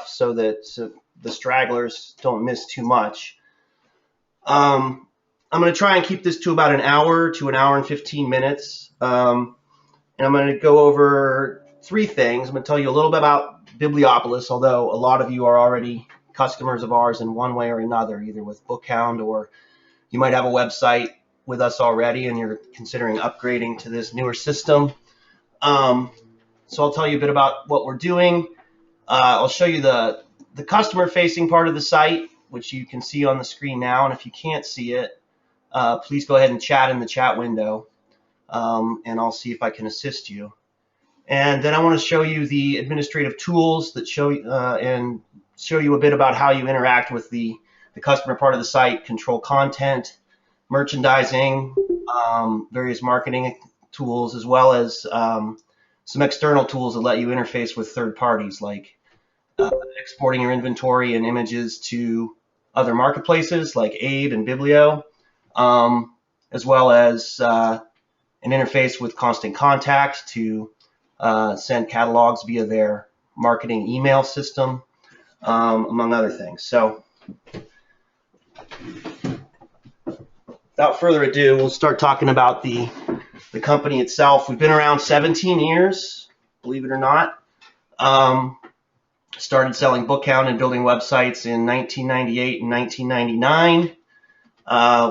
so that the stragglers don't miss too much. I'm going to try and keep this to about an hour to an hour and 15 minutes. And I'm going to go over three things. I'm going to tell you a little bit about Bibliopolis, although a lot of you are already customers of ours in one way or another, either with Bookhound or you might have a website with us already and you're considering upgrading to this newer system. So I'll tell you a bit about what we're doing. I'll show you the customer-facing part of the site, which you can see on the screen now. And if you can't see it, please go ahead and chat in the chat window, and I'll see if I can assist you. And then I want to show you the administrative tools that show you a bit about how you interact with the customer part of the site, control content, merchandising, various marketing tools, as well as some external tools that let you interface with third parties, like exporting your inventory and images to other marketplaces like Abe and Biblio, as well as an interface with Constant Contact to send catalogs via their marketing email system, among other things. So without further ado, we'll start talking about the company itself. We've been around 17 years, believe it or not. Started selling Bookhound and building websites in 1998 and 1999.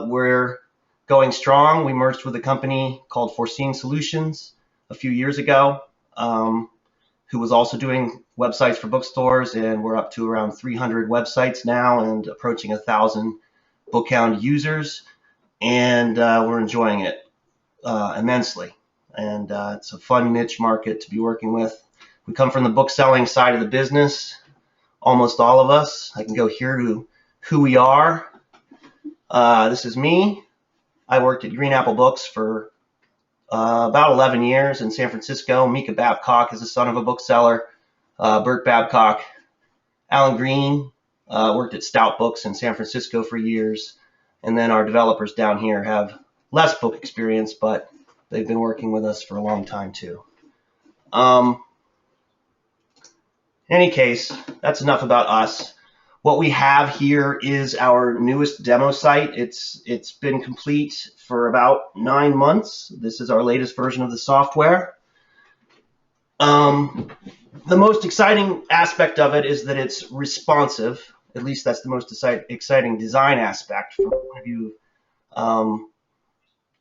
We're going strong. We merged with a company called Foreseeing Solutions a few years ago, who was also doing websites for bookstores, and we're up to around 300 websites now and approaching 1,000 Bookhound users, and we're enjoying it immensely. And it's a fun niche market to be working with. We come from the book selling side of the business, almost all of us. I can go here to who we are. This is me. I worked at Green Apple Books for about 11 years in San Francisco. Mika Babcock is the son of a bookseller. Bert Babcock. Alan Green worked at Stout Books in San Francisco for years. And then our developers down here have less book experience, but they've been working with us for a long time too. In any case, that's enough about us. What we have here is our newest demo site. It's been complete for about 9 months. This is our latest version of the software. The most exciting aspect of it is that it's responsive. At least that's the most exciting design aspect from the point of view of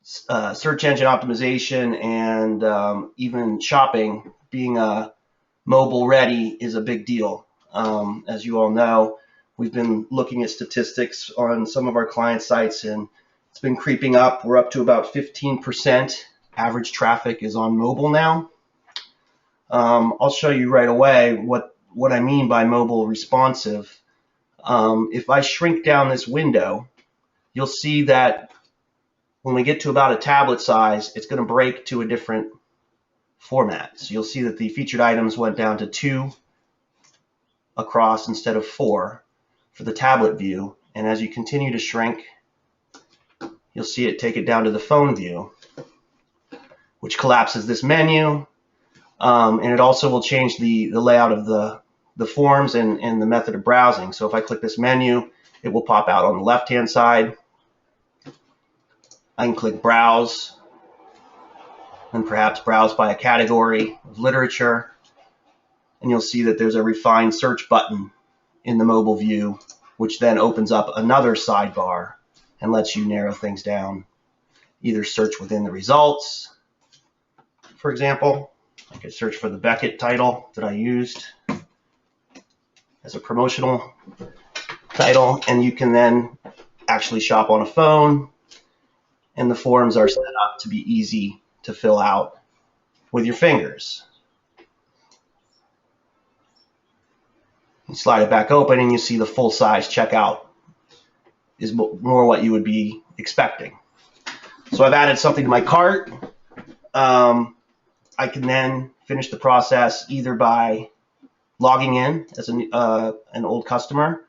search engine optimization and even shopping. Being mobile ready is a big deal. As you all know, we've been looking at statistics on some of our client sites, and it's been creeping up. We're up to about 15% average traffic is on mobile now. I'll show you right away what I mean by mobile responsive. If I shrink down this window, you'll see that when we get to about a tablet size, it's going to break to a different format. So you'll see that the featured items went down to 2 across instead of 4 for the tablet view. And as you continue to shrink, you'll see it take it down to the phone view, which collapses this menu. And it also will change the layout of the forms and the method of browsing. So if I click this menu, it will pop out on the left-hand side. I can click Browse, and perhaps browse by a category of literature. And you'll see that there's a refined search button in the mobile view, which then opens up another sidebar and lets you narrow things down. Either search within the results. For example, I could search for the Beckett title that I used as a promotional title, and you can then actually shop on a phone, and the forms are set up to be easy to fill out with your fingers. You slide it back open and you see the full-size checkout is more what you would be expecting. So I've added something to my cart. I can then finish the process either by logging in as an old customer,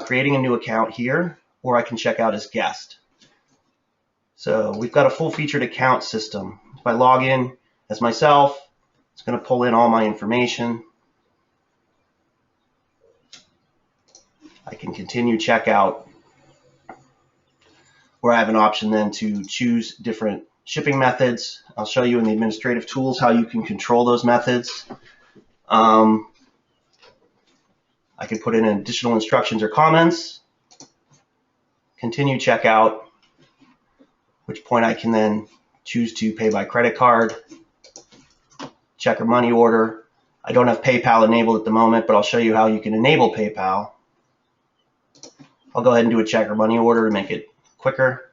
creating a new account here, or I can check out as guest. So we've got a full-featured account system. If I log in as myself, it's going to pull in all my information. I can continue checkout, where I have an option then to choose different shipping methods. I'll show you in the administrative tools how you can control those methods. I can put in additional instructions or comments, continue checkout, which point I can then choose to pay by credit card, check or money order. I don't have PayPal enabled at the moment, but I'll show you how you can enable PayPal. I'll go ahead and do a check or money order to make it quicker.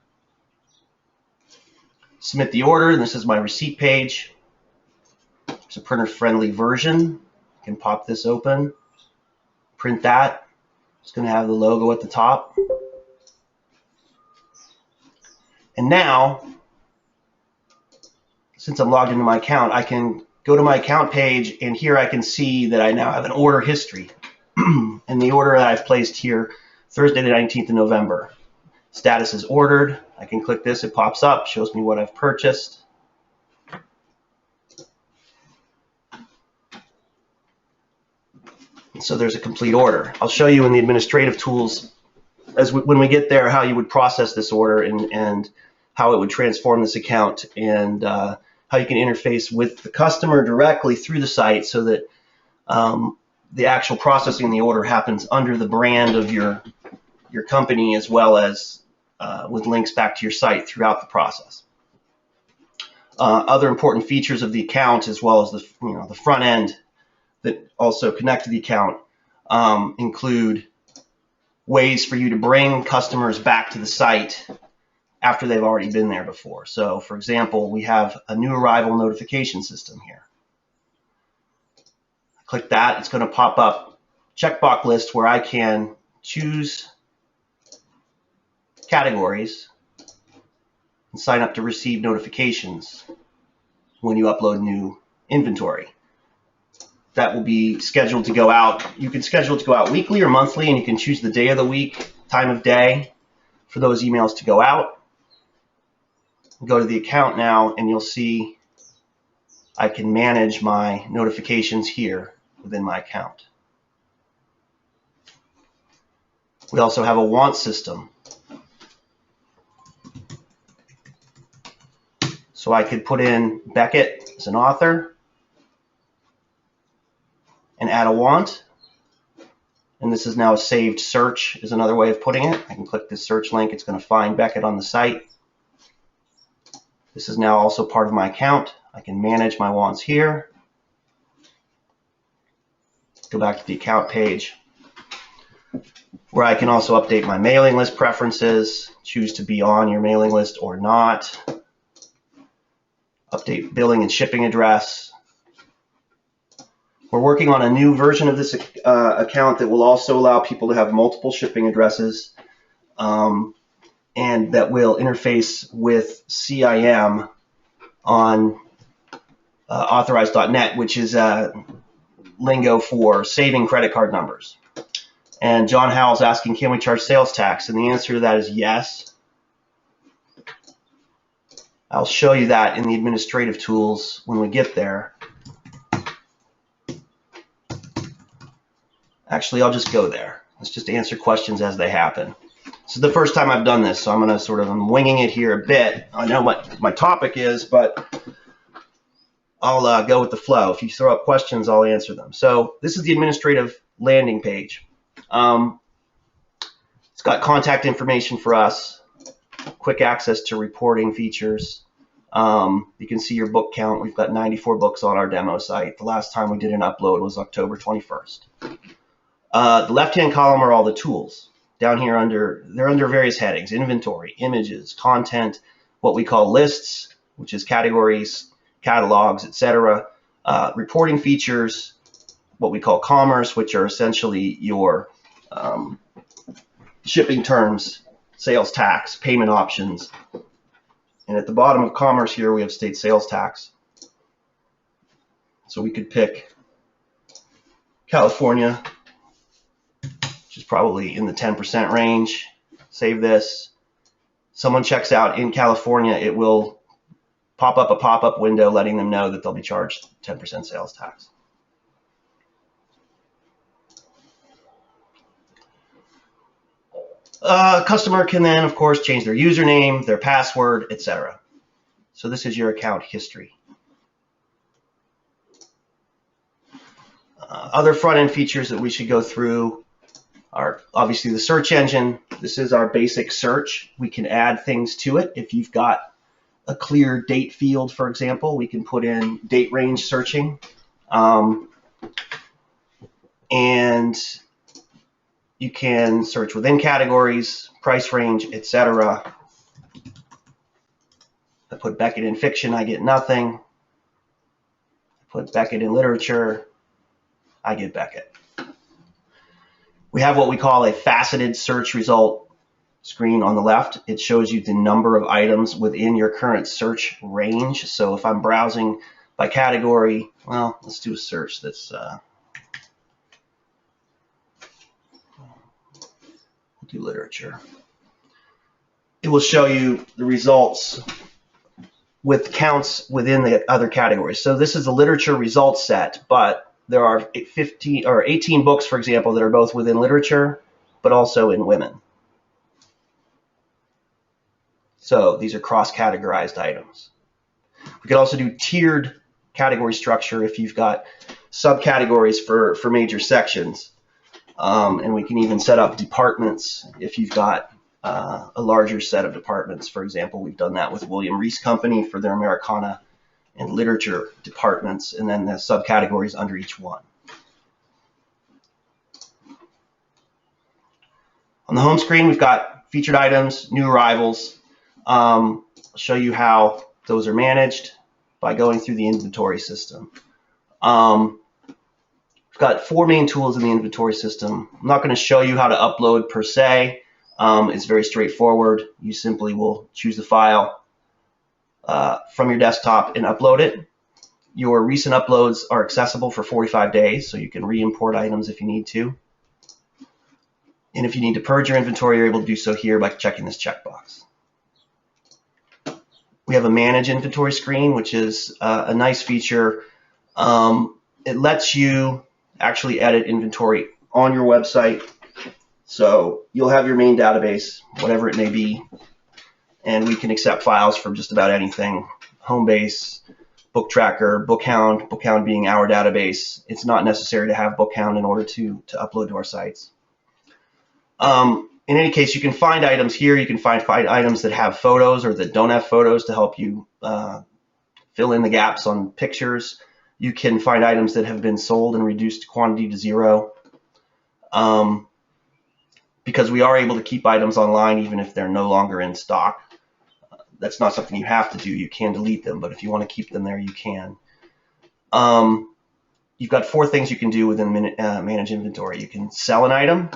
Submit the order, and this is my receipt page. It's a printer-friendly version. I can pop this open, print that. It's going to have the logo at the top. And now, since I'm logged into my account, I can go to my account page, and here I can see that I now have an order history. And the order that I've placed here, Thursday the 19th of November. Status is ordered. I can click this, it pops up, shows me what I've purchased. And so there's a complete order. I'll show you in the administrative tools when we get there how you would process this order and how it would transform this account, and how you can interface with the customer directly through the site so that the actual processing of the order happens under the brand of your company, as well as with links back to your site throughout the process. Other important features of the account, as well as the front end that also connect to the account, include ways for you to bring customers back to the site after they've already been there before. So, for example, we have a new arrival notification system here. Click that, it's going to pop up checkbox list where I can choose categories and sign up to receive notifications when you upload new inventory. That will be scheduled to go out. You can schedule it to go out weekly or monthly, and you can choose the day of the week, time of day for those emails to go out. Go to the account now, and you'll see I can manage my notifications here within my account. We also have a want system. So I could put in Beckett as an author and add a want. And this is now a saved search, is another way of putting it. I can click this search link. It's going to find Beckett on the site. This is now also part of my account. I can manage my wants here. Go back to the account page, where I can also update my mailing list preferences, choose to be on your mailing list or not, update billing and shipping address. We're working on a new version of this account that will also allow people to have multiple shipping addresses, and that will interface with CIM on authorize.net, which is lingo for saving credit card numbers. And John Howell's asking, can we charge sales tax? And the answer to that is yes. I'll show you that in the administrative tools when we get there. Actually, I'll just go there. Let's just answer questions as they happen. This is the first time I've done this, so I'm going to I'm winging it here a bit. I know what my topic is, but I'll go with the flow. If you throw up questions, I'll answer them. So this is the administrative landing page. It's got contact information for us, quick access to reporting features. You can see your book count. We've got 94 books on our demo site. The last time we did an upload was October 21st. The left-hand column are all the tools. Down here they're under various headings: inventory, images, content, what we call lists, which is categories, catalogs, etc. Reporting features, what we call commerce, which are essentially your shipping terms, sales tax, payment options. And at the bottom of commerce here, we have state sales tax. So we could pick California, which is probably in the 10% range. Save this. Someone checks out in California, it will pop up a pop-up window letting them know that they'll be charged 10% sales tax. Customer can then, of course, change their username, their password, etc. So this is your account history. Other front-end features that we should go through are obviously the search engine. This is our basic search. We can add things to it. If you've got a clear date field, for example, we can put in date range searching. And you can search within categories, price range, etc. I put Beckett in fiction, I get nothing. I put Beckett in literature, I get Beckett. We have what we call a faceted search result screen on the left. It shows you the number of items within your current search range. So if I'm browsing by category, well, let's do a search that's we'll do literature. It will show you the results with counts within the other categories. So this is a literature results set, but there are 15 or 18 books, for example, that are both within literature, but also in women. So these are cross-categorized items. We could also do tiered category structure if you've got subcategories for major sections. And we can even set up departments if you've got a larger set of departments. For example, we've done that with William Reese Company for their Americana and literature departments, and then the subcategories under each one. On the home screen, we've got featured items, new arrivals. I'll show you how those are managed by going through the inventory system. We've got 4 main tools in the inventory system. I'm not going to show you how to upload per se. It's very straightforward. You simply will choose the file from your desktop and upload it. Your recent uploads are accessible for 45 days, so you can re-import items if you need to. And if you need to purge your inventory, you're able to do so here by checking this checkbox. We have a Manage Inventory screen, which is a nice feature. It lets you actually edit inventory on your website. So you'll have your main database, whatever it may be, and we can accept files from just about anything. Homebase, Book Tracker, Bookhound, Bookhound being our database. It's not necessary to have Bookhound in order to upload to our sites. In any case, you can find items here. You can find items that have photos or that don't have photos to help you fill in the gaps on pictures. You can find items that have been sold and reduced quantity to 0. Because we are able to keep items online even if they're no longer in stock. That's not something you have to do. You can delete them, but if you want to keep them there, you can. You've got 4 things you can do within Manage Inventory. You can sell an item,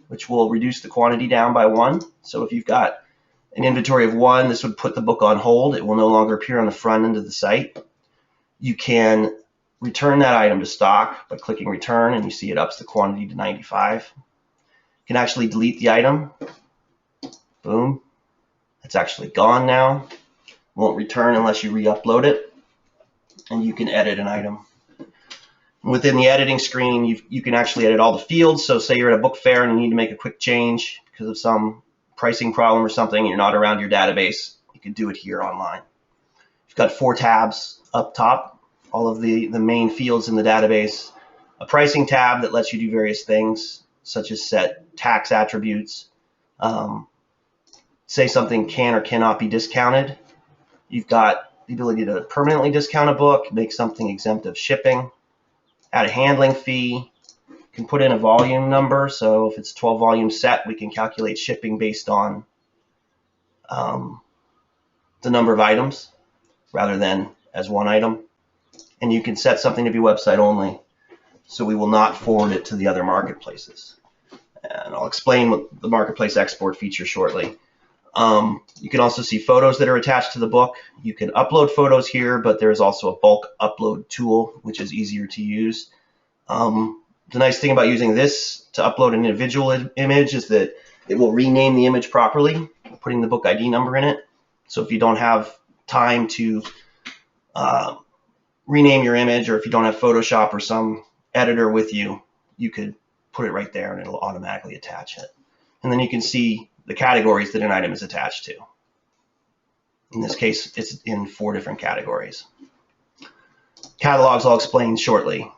which will reduce the quantity down by 1. So if you've got an inventory of 1, this would put the book on hold. It will no longer appear on the front end of the site. You can return that item to stock by clicking return, and you see it ups the quantity to 95. You can actually delete the item. Boom. It's actually gone now. Won't return unless you re-upload it. And you can edit an item. Within the editing screen, you can actually edit all the fields. So say you're at a book fair and you need to make a quick change because of some pricing problem or something, and you're not around your database, you can do it here online. You've got 4 tabs up top, all of the main fields in the database. A pricing tab that lets you do various things, such as set tax attributes, say something can or cannot be discounted. You've got the ability to permanently discount a book, make something exempt of shipping, add a handling fee. You can put in a volume number, so if it's 12 volume set, we can calculate shipping based on the number of items rather than as one item. And you can set something to be website only, so we will not forward it to the other marketplaces. And I'll explain what the marketplace export feature shortly. You can also see photos that are attached to the book. You can upload photos here, but there's also a bulk upload tool, which is easier to use. The nice thing about using this to upload an individual image is that it will rename the image properly, putting the book ID number in it. So if you don't have time to rename your image, or if you don't have Photoshop or some editor with you, you could put it right there and it'll automatically attach it. and then you can see the categories that an item is attached to. In this case, it's in 4 different categories. Catalogs I'll explain shortly.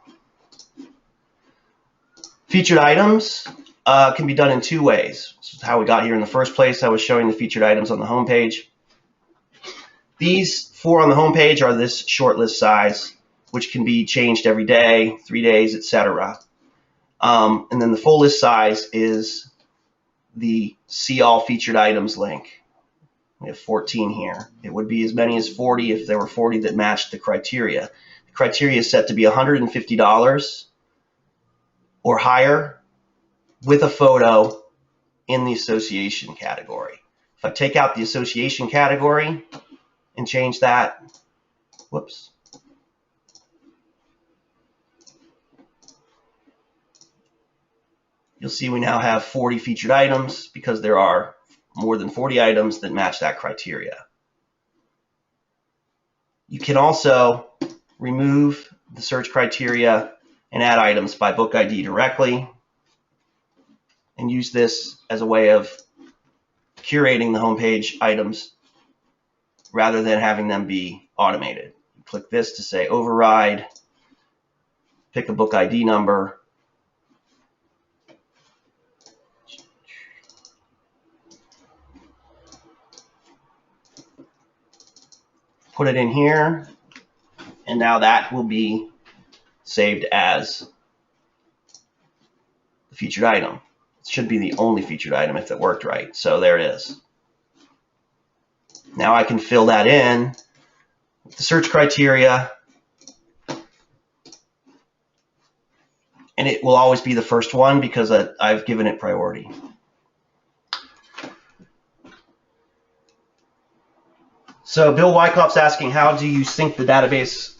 Featured items can be done in 2 ways. This is how we got here in the first place. I was showing the featured items on the home page. These 4 on the home page are this short list size, which can be changed every day, 3 days, etc. And then the full list size is the See All Featured Items link. We have 14 here. It would be as many as 40 if there were 40 that matched the criteria. The criteria is set to be $150 or higher with a photo in the association category. If I take out the association category and change that, whoops. You'll see we now have 40 featured items because there are more than 40 items that match that criteria. You can also remove the search criteria and add items by book ID directly and use this as a way of curating the homepage items rather than having them be automated. Click this to say override, pick a book ID number, put it in here, and now that will be saved as the featured item. It should be the only featured item if it worked right. So there it is. Now I can fill that in with the search criteria, and it will always be the first one because I've given it priority. So Bill Wyckoff's asking, how do you sync the database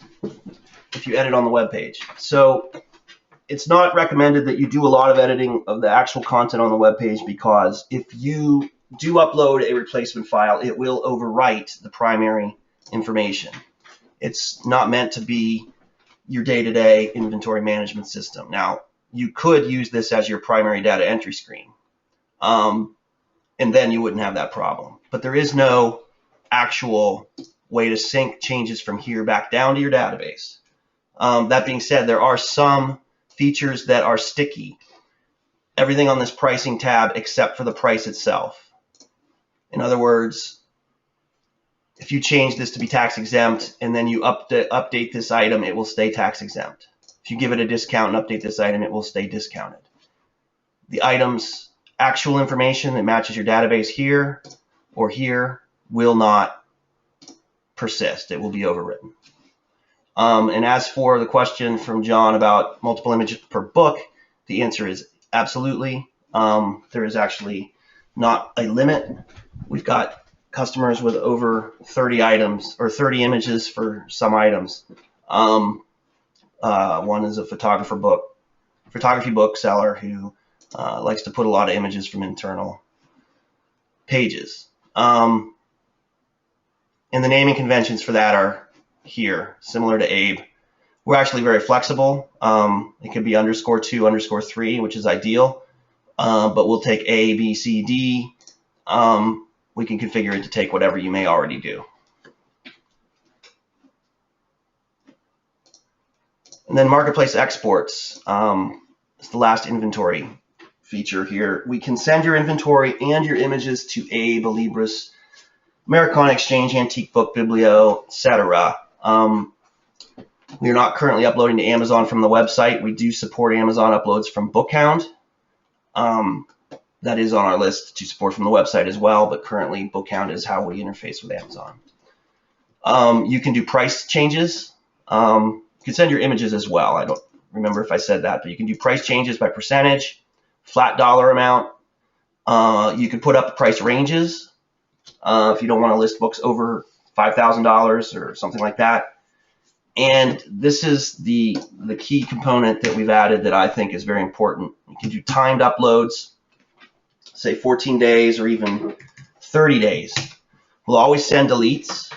if you edit on the web page? So it's not recommended that you do a lot of editing of the actual content on the web page, because if you do upload a replacement file, it will overwrite the primary information. It's not meant to be your day-to-day inventory management system. Now, you could use this as your primary data entry screen, and then you wouldn't have that problem. But there is no actual way to sync changes from here back down to your database. That being said, there are some features that are sticky. Everything on this pricing tab except for the price itself. In other words, if you change this to be tax exempt and then you update this item, it will stay tax exempt. If you give it a discount and update this item, it will stay discounted. The item's actual information that matches your database here or here will not persist. It will be overwritten. And as for the question from John about multiple images per book, the answer is absolutely. There is actually not a limit. We've got customers with over 30 items or 30 images for some items. One is a photography book seller who likes to put a lot of images from internal pages. And the naming conventions for that are here, similar to Abe. We're actually very flexible. It could be _2, _3, which is ideal. But we'll take A, B, C, D. We can configure it to take whatever you may already do. And then marketplace exports is the last inventory feature here. We can send your inventory and your images to Abe, Libris, Americana Exchange, Antique Book, Biblio, etc. We are not currently uploading to Amazon from the website. We do support Amazon uploads from Bookhound. That is on our list to support from the website as well, but currently Bookhound is how we interface with Amazon. You can do price changes. You can send your images as well. I don't remember if I said that, but you can do price changes by percentage, flat dollar amount. You can put up price ranges if you don't want to list books over $5,000 or something like that. And this is the key component that we've added that I think is very important. You can do timed uploads, say 14 days or even 30 days. We'll always send deletes,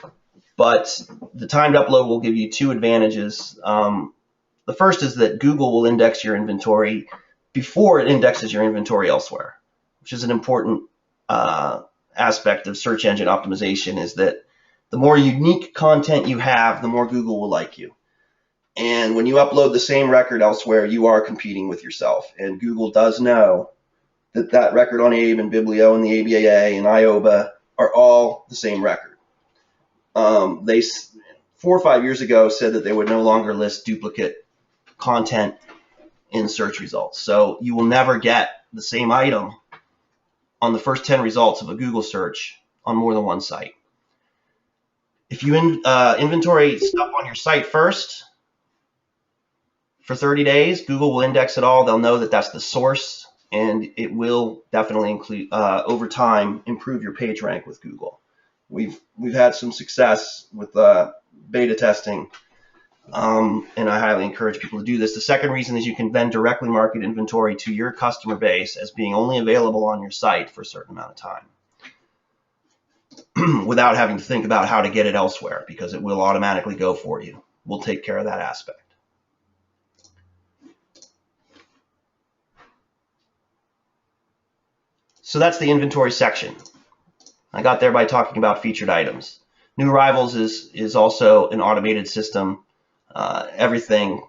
but the timed upload will give you two advantages. The first is that Google will index your inventory before it indexes your inventory elsewhere. which is an important aspect of search engine optimization, is that the more unique content you have, the more Google will like you. And when you upload the same record elsewhere, you are competing with yourself. And Google does know that that record on Abe and Biblio and the ABAA and IOBA are all the same record. They 4 or 5 years ago said that they would no longer list duplicate content in search results. So you will never get the same item on the first 10 results of a Google search on more than one site. If you inventory stuff on your site first for 30 days, Google will index it all. They'll know that that's the source, and it will definitely include, over time, improve your page rank with Google. We've had some success with beta testing, and I highly encourage people to do this. The second reason is you can then directly market inventory to your customer base as being only available on your site for a certain amount of time without having to think about how to get it elsewhere, because it will automatically go for you. We'll take care of that aspect. So that's the inventory section. I got there by talking about featured items. New arrivals is also an automated system. Everything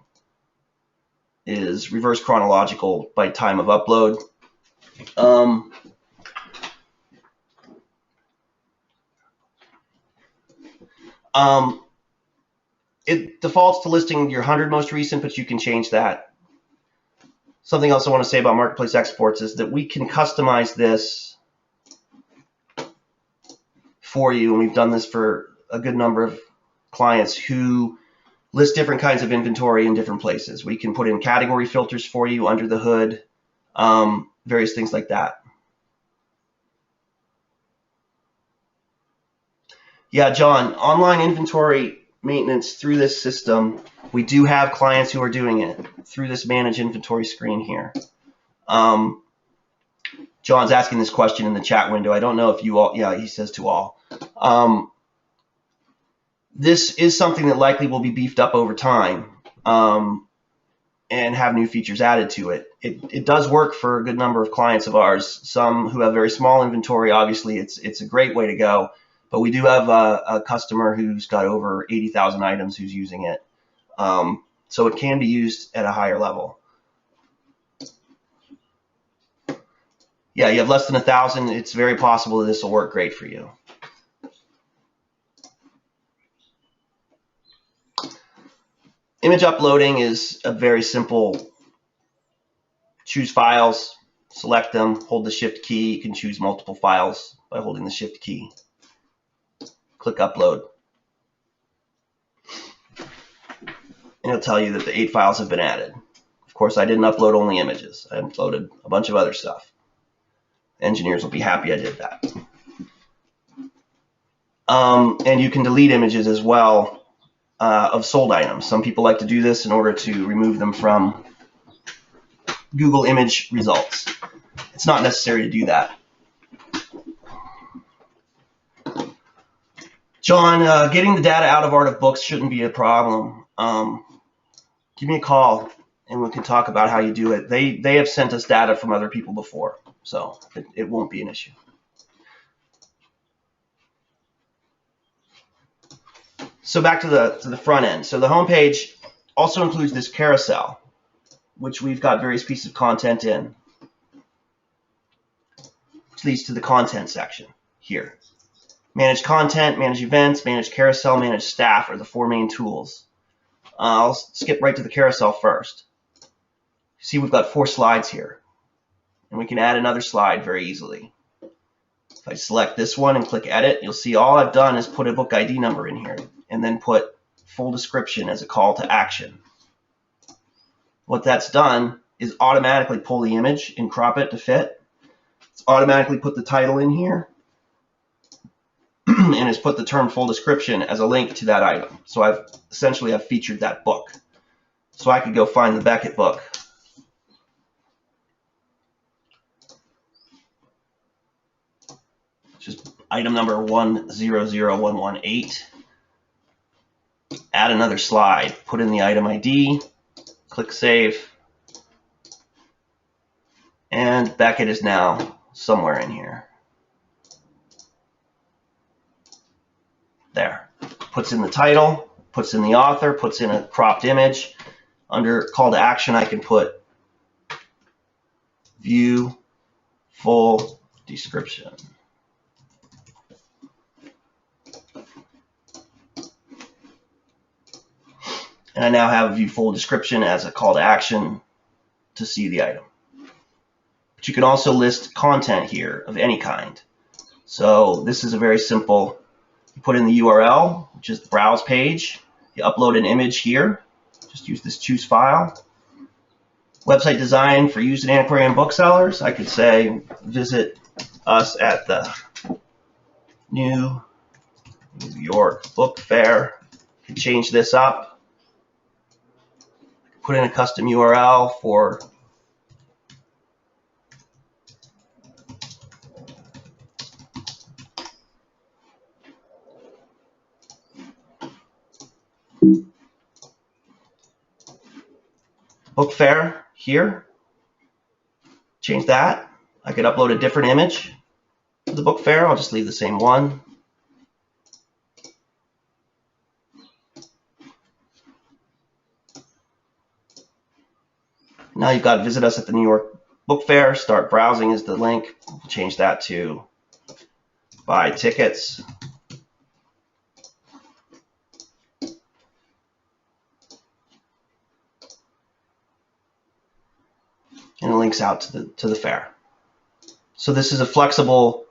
is reverse chronological by time of upload. It defaults to listing your 100 most recent, but you can change that. Something else I want to say about Marketplace exports is that we can customize this for you, and we've done this for a good number of clients who list different kinds of inventory in different places. We can put in category filters for you under the hood, various things like that. Yeah, John, online inventory maintenance through this system, we do have clients who are doing it through this manage inventory screen here. John's asking this question in the chat window. I don't know if you all, yeah, he says to all. This is something that likely will be beefed up over time and have new features added to it. It does work for a good number of clients of ours. Some who have very small inventory, obviously it's a great way to go. But we do have a customer who's got over 80,000 items who's using it. So it can be used at a higher level. Yeah, you have less than 1,000. It's very possible that this will work great for you. Image uploading is a very simple, choose files, select them, hold the shift key. You can choose multiple files by holding the shift key. Click upload. And it'll tell you that the 8 files have been added. Of course, I didn't upload only images. I uploaded a bunch of other stuff. Engineers will be happy I did that. And you can delete images as well of sold items. Some people like to do this in order to remove them from Google image results. It's not necessary to do that. John, getting the data out of Art of Books shouldn't be a problem. Give me a call and we can talk about how you do it. They have sent us data from other people before, so it won't be an issue. So back to the front end. So the home page also includes this carousel, which we've got various pieces of content in, which leads to the content section here. Manage content, manage events, manage carousel, manage staff are the 4 main tools. I'll skip right to the carousel first. See, we've got 4 slides here, and we can add another slide very easily. If I select this one and click edit, you'll see all I've done is put a book ID number in here and then put full description as a call to action. What that's done is automatically pull the image and crop it to fit. It's automatically put the title in here and has put the term full description as a link to that item. So I've featured that book. So I could go find the Beckett book. Which is item number 100118. Add another slide, put in the item ID, click save, and Beckett is now somewhere in here. There. Puts in the title, puts in the author, puts in a cropped image. Under call to action, I can put view full description. And I now have view full description as a call to action to see the item. But you can also list content here of any kind. So this is a very simple, you put in the URL, which is the browse page. You upload an image here. Just use this choose file. Website design for used antiquarian booksellers. I could say visit us at the New York Book Fair. You can change this up. Put in a custom URL for book fair here. Change that. I could upload a different image to the book fair. I'll just leave the same one. Now you've got visit us at the New York Book Fair. Start browsing is the link. We'll change that to buy tickets. And it links out to the fair. So this is a flexible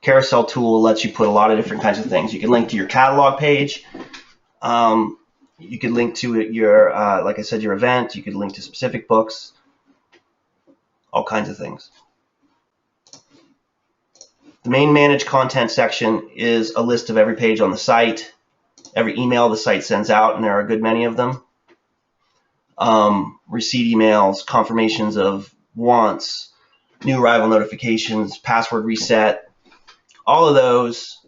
carousel tool. It lets you put a lot of different kinds of things. You can link to your catalog page. You could link to your, like I said, your event. You could link to specific books, all kinds of things. The main manage content section is a list of every page on the site, every email the site sends out, and there are a good many of them. Receipt emails, confirmations of wants, new arrival notifications, password reset. All of those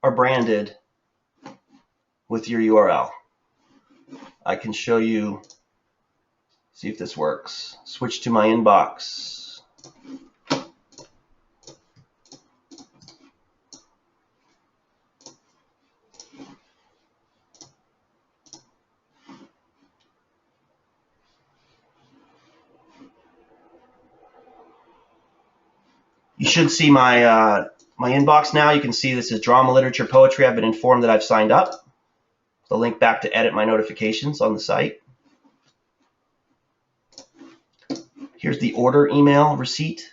are branded with your URL. I can show you, see if this works. Switch to my inbox. You should see my my inbox now. You can see this is drama, literature, poetry. I've been informed that I've signed up. The link back to edit my notifications on the site. Here's the order email receipt.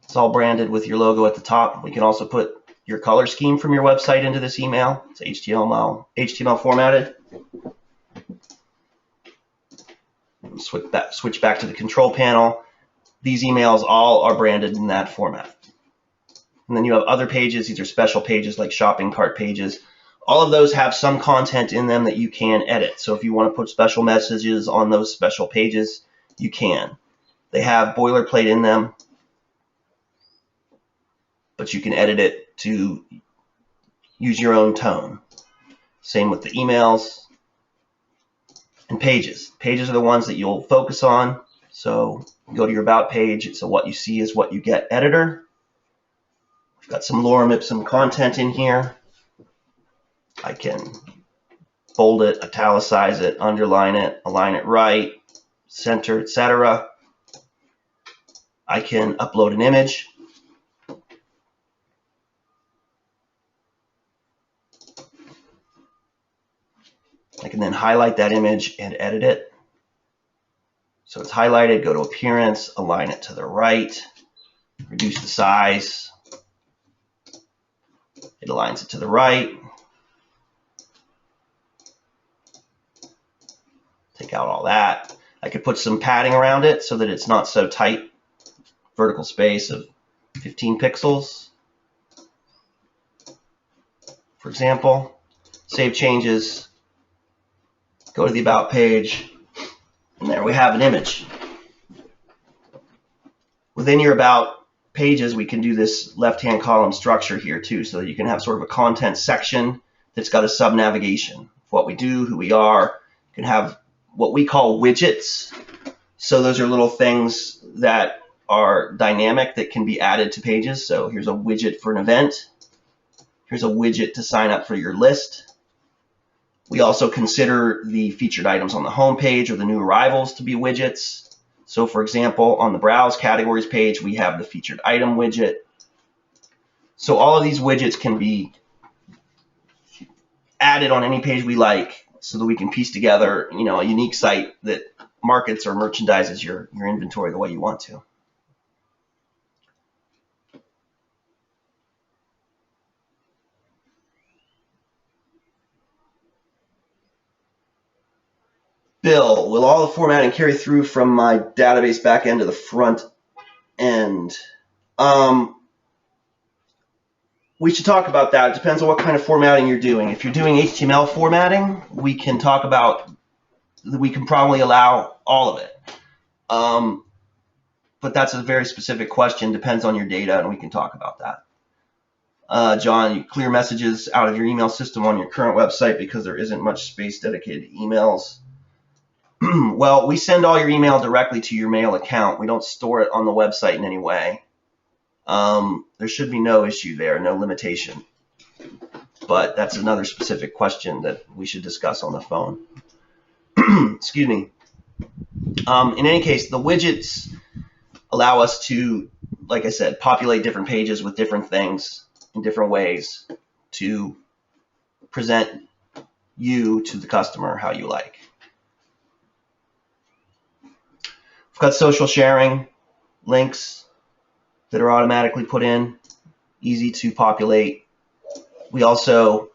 It's all branded with your logo at the top. We can also put your color scheme from your website into this email. It's HTML formatted. Switch back to the control panel. These emails all are branded in that format. And then you have other pages. These are special pages like shopping cart pages. All of those have some content in them that you can edit. So if you want to put special messages on those special pages, you can. They have boilerplate in them, but you can edit it to use your own tone. Same with the emails and pages. Pages are the ones that you'll focus on. So go to your About page. It's a what you see is what you get editor. We've got some lorem ipsum content in here. I can bold it, italicize it, underline it, align it right, center, etc. I can upload an image. I can then highlight that image and edit it. So it's highlighted, go to appearance, align it to the right, reduce the size. It aligns it to the right. Take out all that. I could put some padding around it so that it's not so tight. Vertical space of 15 pixels. For example, save changes, go to the About page, and there we have an image. Within your About pages, we can do this left-hand column structure here too, so that you can have sort of a content section that's got a sub-navigation. What we do, who we are. You can have what we call widgets. So those are little things that are dynamic that can be added to pages. So here's a widget for an event. Here's a widget to sign up for your list. We also consider the featured items on the home page or the new arrivals to be widgets. So for example, on the Browse Categories page, we have the featured item widget. So all of these widgets can be added on any page we like so that we can piece together, a unique site that markets or merchandises your inventory the way you want to. Bill, will all the formatting carry through from my database backend to the front end? We should talk about that. It depends on what kind of formatting you're doing. If you're doing HTML formatting, we can probably allow all of it. But that's a very specific question. Depends on your data, and we can talk about that. John, you clear messages out of your email system on your current website because there isn't much space dedicated to emails. Well, we send all your email directly to your mail account. We don't store it on the website in any way. There should be no issue there, no limitation. But that's another specific question that we should discuss on the phone. Excuse me. In any case, the widgets allow us to, like I said, populate different pages with different things in different ways to present you to the customer how you like. We've got social sharing, links that are automatically put in, easy to populate. We also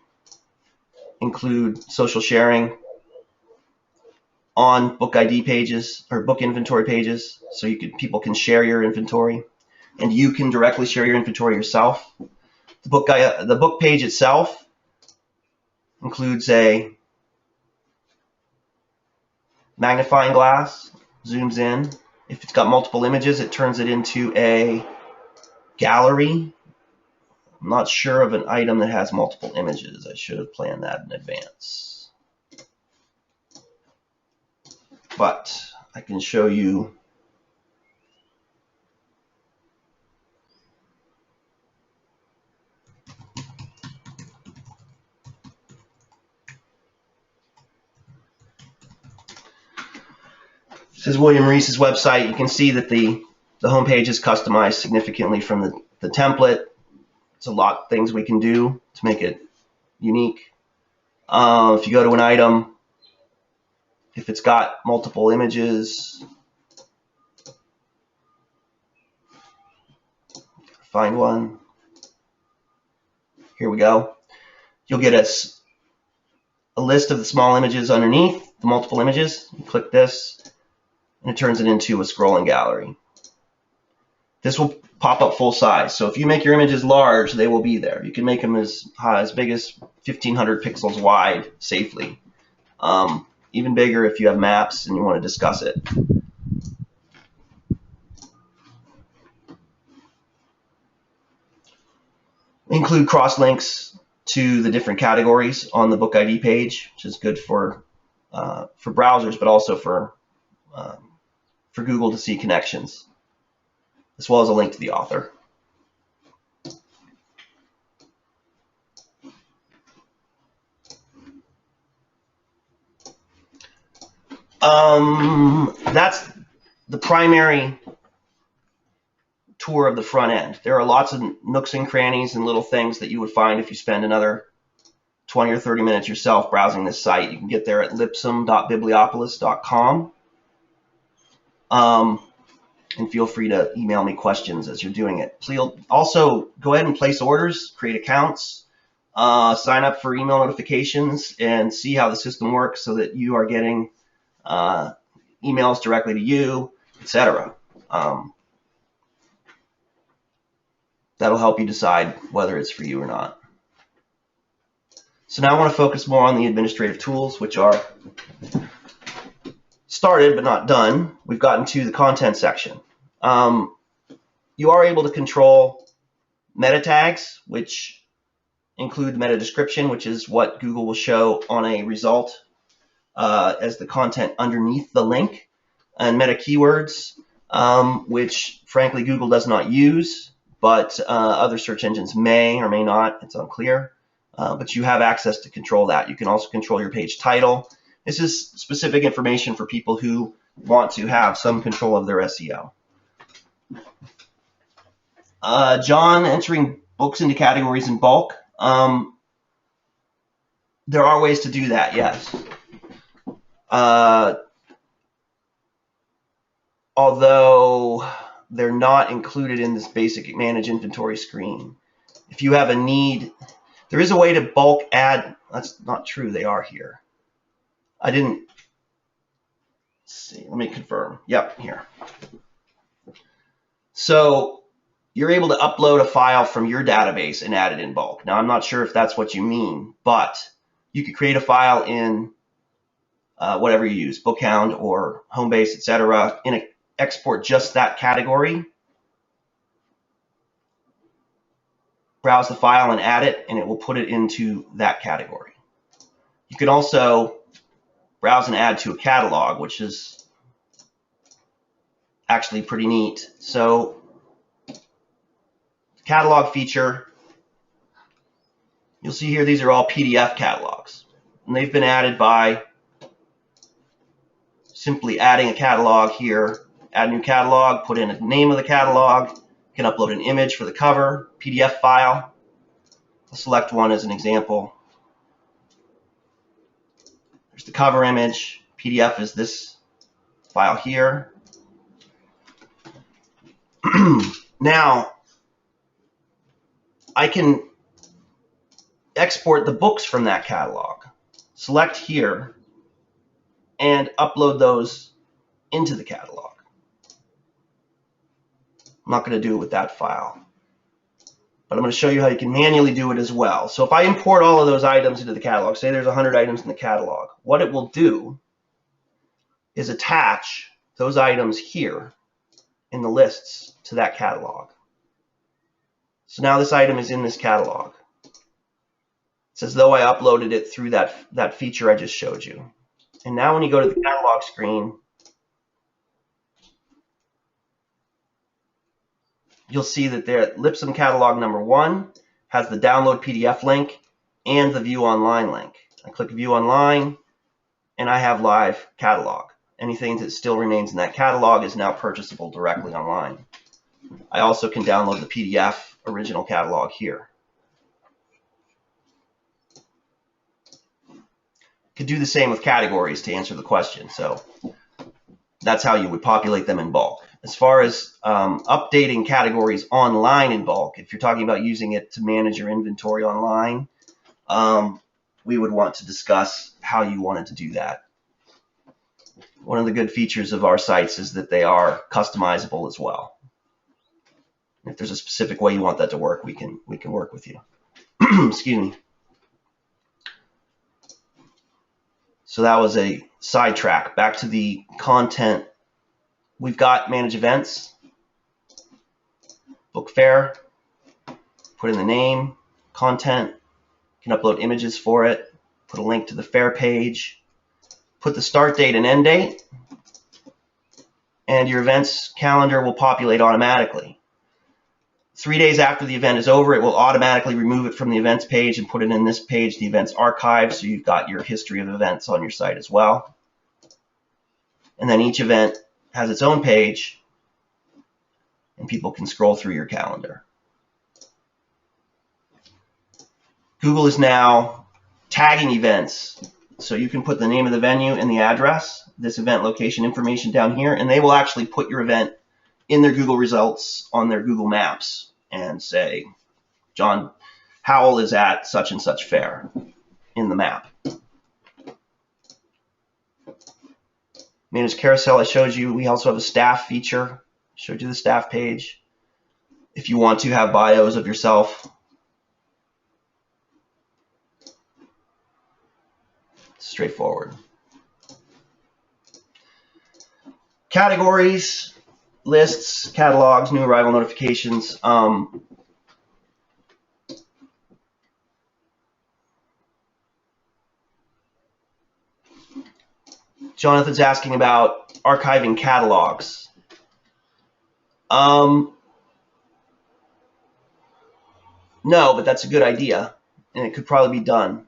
include social sharing on book ID pages or book inventory pages, so people can share your inventory, and you can directly share your inventory yourself. The book page itself includes a magnifying glass, zooms in. If it's got multiple images, it turns it into a gallery. I'm not sure of an item that has multiple images. I should have planned that in advance. But I can show you this is William Reese's website. You can see that the home page is customized significantly from the template. It's a lot of things we can do to make it unique. If you go to an item, if it's got multiple images, find one. Here we go. You'll get a list of the small images underneath the multiple images. You click this, and it turns it into a scrolling gallery. This will pop up full size. So if you make your images large, they will be there. You can make them as big as 1,500 pixels wide safely. Even bigger if you have maps and you want to discuss it. Include cross links to the different categories on the book ID page, which is good for browsers, but also for Google to see connections, as well as a link to the author. That's the primary tour of the front end. There are lots of nooks and crannies and little things that you would find if you spend another 20 or 30 minutes yourself browsing this site. You can get there at lipsum.bibliopolis.com. And feel free to email me questions as you're doing it. Please also go ahead and place orders, create accounts, sign up for email notifications, and see how the system works so that you are getting emails directly to you, etc. That'll help you decide whether it's for you or not. So now I want to focus more on the administrative tools, which are started but not done. We've gotten to the content section. You are able to control meta tags, which include the meta description, which is what Google will show on a result as the content underneath the link. and meta keywords, which frankly Google does not use, but other search engines may or may not. It's unclear. But you have access to control that. You can also control your page title. This is specific information for people who want to have some control of their SEO. John, entering books into categories in bulk. There are ways to do that, yes. Although they're not included in this basic manage inventory screen. If you have a need, there is a way to bulk add. That's not true. They are here. I didn't see. Let me confirm. Yep, here. So you're able to upload a file from your database and add it in bulk. Now, I'm not sure if that's what you mean, but you could create a file in whatever you use, Bookhound or Homebase, etc., export just that category, browse the file and add it, and it will put it into that category. You can also browse and add to a catalog, which is actually pretty neat. So, catalog feature, you'll see here these are all PDF catalogs, and they've been added by simply adding a catalog here. Add new catalog, put in a name of the catalog. You can upload an image for the cover, PDF file. I'll select one as an example. There's the cover image. PDF is this file here. Now, I can export the books from that catalog. Select here and upload those into the catalog. I'm not going to do it with that file, but I'm going to show you how you can manually do it as well. So if I import all of those items into the catalog, say there's 100 items in the catalog, what it will do is attach those items here in the lists to that catalog. So now this item is in this catalog. It's as though I uploaded it through that feature I just showed you. And now when you go to the catalog screen, you'll see that there Lipsum catalog number 1 has the download PDF link and the view online link. I click view online and I have live catalog. Anything that still remains in that catalog is now purchasable directly online. I also can download the PDF original catalog here. Could do the same with categories to answer the question. So that's how you would populate them in bulk. As far as updating categories online in bulk, if you're talking about using it to manage your inventory online, we would want to discuss how you wanted to do that. One of the good features of our sites is that they are customizable as well. If there's a specific way you want that to work, we can work with you. Excuse me. So that was a sidetrack. Back to the content. We've got manage events, book fair, put in the name, content, you can upload images for it, put a link to the fair page, put the start date and end date, and your events calendar will populate automatically. 3 days after the event is over, it will automatically remove it from the events page and put it in this page, the events archive, so you've got your history of events on your site as well. And then each event has its own page, and people can scroll through your calendar. Google is now tagging events, so you can put the name of the venue and the address, this event location information down here, and they will actually put your event in their Google results on their Google Maps and say, John Howell is at such and such fair in the map. Manage carousel I showed you. We also have a staff feature. Showed you the staff page. If you want to have bios of yourself, straightforward. Categories, lists, catalogs, new arrival notifications. Jonathan's asking about archiving catalogs. No, but that's a good idea, and it could probably be done.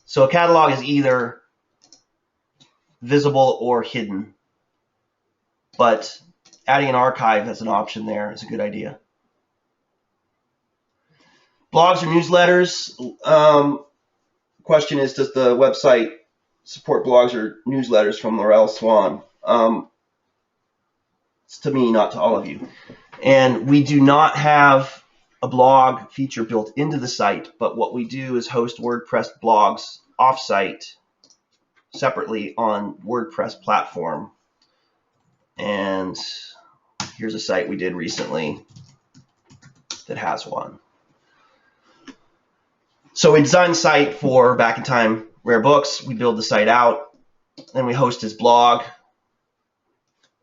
So a catalog is either visible or hidden, but adding an archive as an option there is a good idea. Blogs or newsletters. Question is, does the website support blogs or newsletters from Laurel Swan? It's to me, not to all of you. And we do not have a blog feature built into the site, but what we do is host WordPress blogs offsite separately on WordPress platform. And here's a site we did recently that has one. So we designed the site for Back in Time Rare Books. We build the site out, then we host his blog.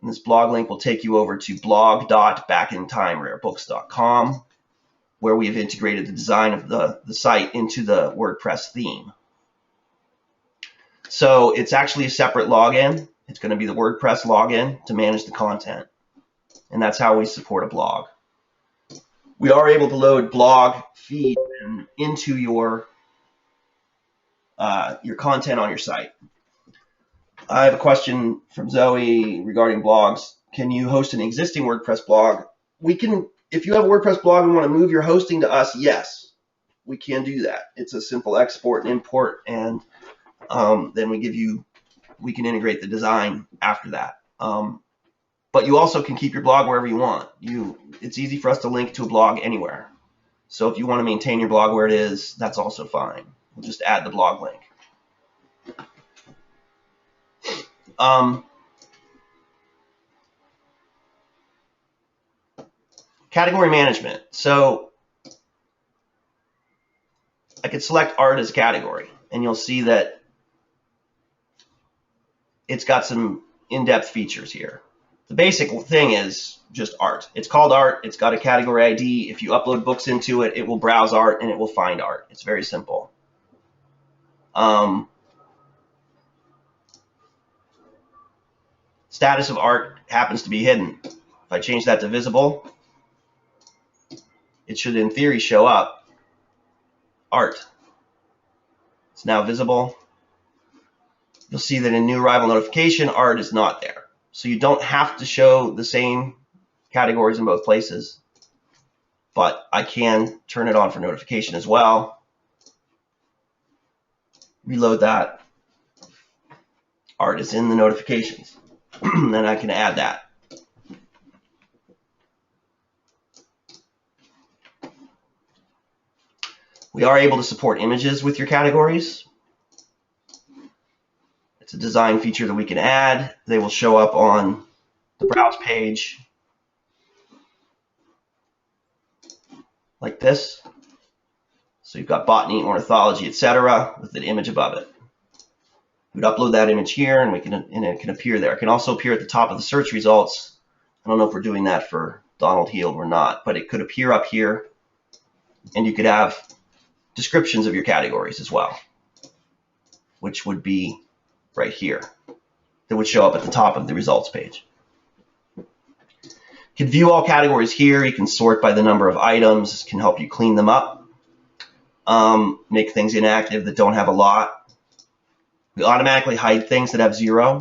And this blog link will take you over to blog.backintimerarebooks.com, where we have integrated the design of the site into the WordPress theme. So it's actually a separate login. It's going to be the WordPress login to manage the content. And that's how we support a blog. We are able to load blog feed into your content on your site. I have a question from Zoe regarding blogs. Can you host an existing WordPress blog? We can, if you have a WordPress blog and want to move your hosting to us, yes, we can do that. It's a simple export and import, and then we can integrate the design after that. But you also can keep your blog wherever you want. It's easy for us to link to a blog anywhere. So if you want to maintain your blog where it is, that's also fine. We'll just add the blog link. Category management. So I could select art as a category, and you'll see that it's got some in-depth features here. The basic thing is just art. It's called art. It's got a category ID. If you upload books into it, it will browse art and it will find art. It's very simple. Status of art happens to be hidden. If I change that to visible, it should in theory show up art. It's now visible. You'll see that in new arrival notification, art is not there. So you don't have to show the same categories in both places, but I can turn it on for notification as well. Reload that. Art is in the notifications. Then I can add that. We are able to support images with your categories. It's a design feature that we can add. They will show up on the browse page like this. So you've got botany, ornithology, etc. with an image above it. We'd upload that image here, and it can appear there. It can also appear at the top of the search results. I don't know if we're doing that for Donald Heald or not, but it could appear up here, and you could have descriptions of your categories as well, which would be right here. That would show up at the top of the results page. You can view all categories here. You can sort by the number of items. This can help you clean them up, make things inactive that don't have a lot. We automatically hide things that have 0.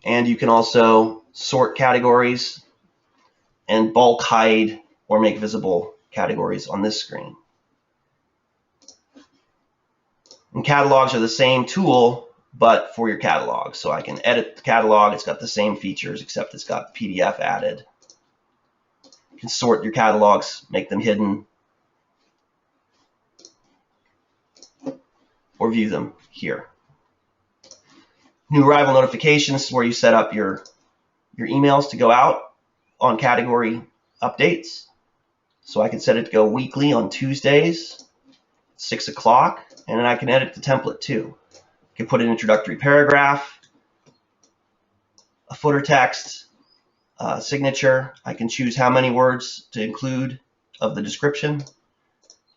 And you can also sort categories and bulk hide or make visible categories on this screen. And catalogs are the same tool, but for your catalog. So I can edit the catalog. It's got the same features, except it's got PDF added. You can sort your catalogs, make them hidden, or view them here. New arrival notifications is where you set up your emails to go out on category updates. So I can set it to go weekly on Tuesdays, 6 o'clock, and then I can edit the template too. I can put an introductory paragraph, a footer text, a signature. I can choose how many words to include of the description,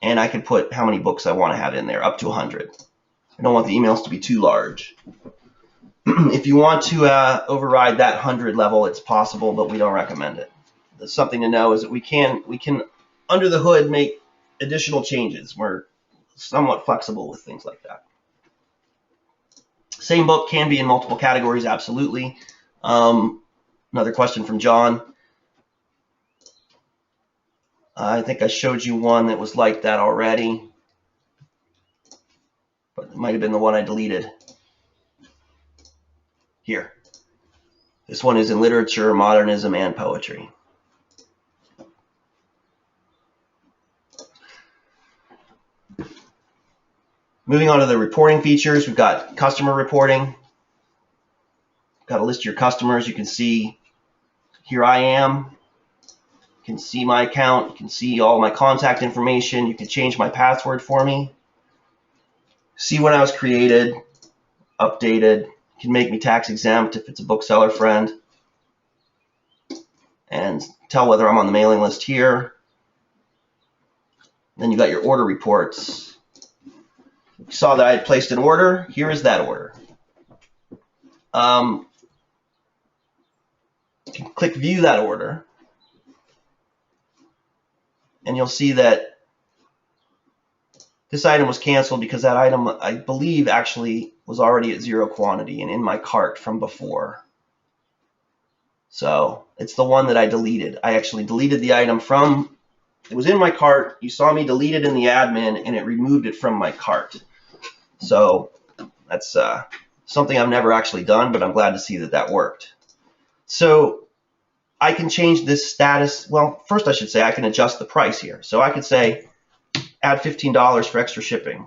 and I can put how many books I want to have in there, up to 100. I don't want the emails to be too large. If you want to override that 100 level, it's possible, but we don't recommend it. There's something to know is that we can under the hood make additional changes. We're somewhat flexible with things like that. Same book can be in multiple categories, absolutely. Another question from John. I think I showed you one that was like that already, but it might have been the one I deleted. Here. This one is in literature, modernism, and poetry. Moving on to the reporting features, we've got customer reporting. Got a list of your customers. You can see here I am. You can see my account. You can see all my contact information. You can change my password for me. See when I was created, updated. You can make me tax exempt if it's a bookseller friend. And tell whether I'm on the mailing list here. Then you got your order reports. You saw that I had placed an order. Here is that order. You can click view that order. And you'll see that this item was canceled because that item, I believe, actually was already at 0 quantity and in my cart from before. So it's the one that I deleted. I actually deleted the item from, it was in my cart. You saw me delete it in the admin and it removed it from my cart. So that's something I've never actually done, but I'm glad to see that that worked. So I can change this status. Well, first I should say I can adjust the price here. So I could say add $15 for extra shipping.